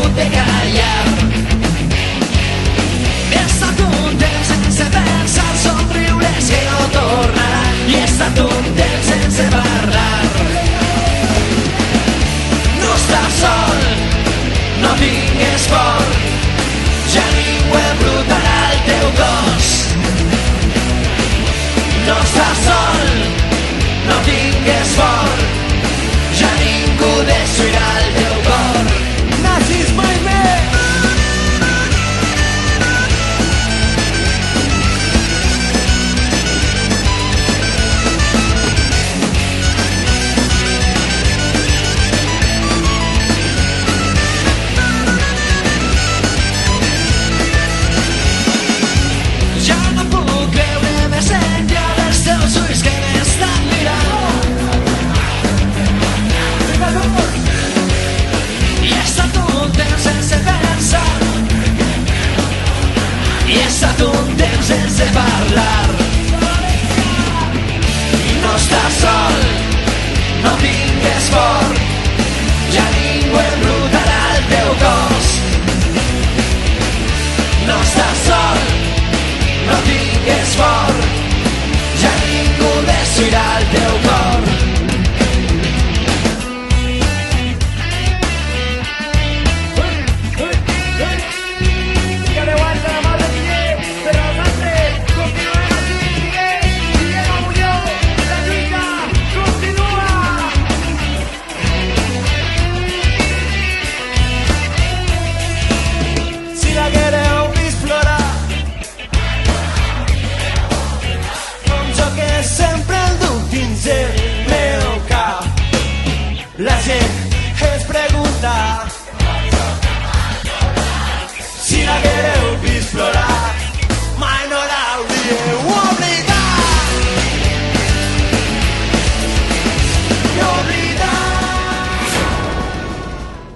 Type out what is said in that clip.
hagut de callar. He estat un temps sense pensar, somriures que no tornaran, i he estat un temps sense parlar. No estàs sol, no tingues por,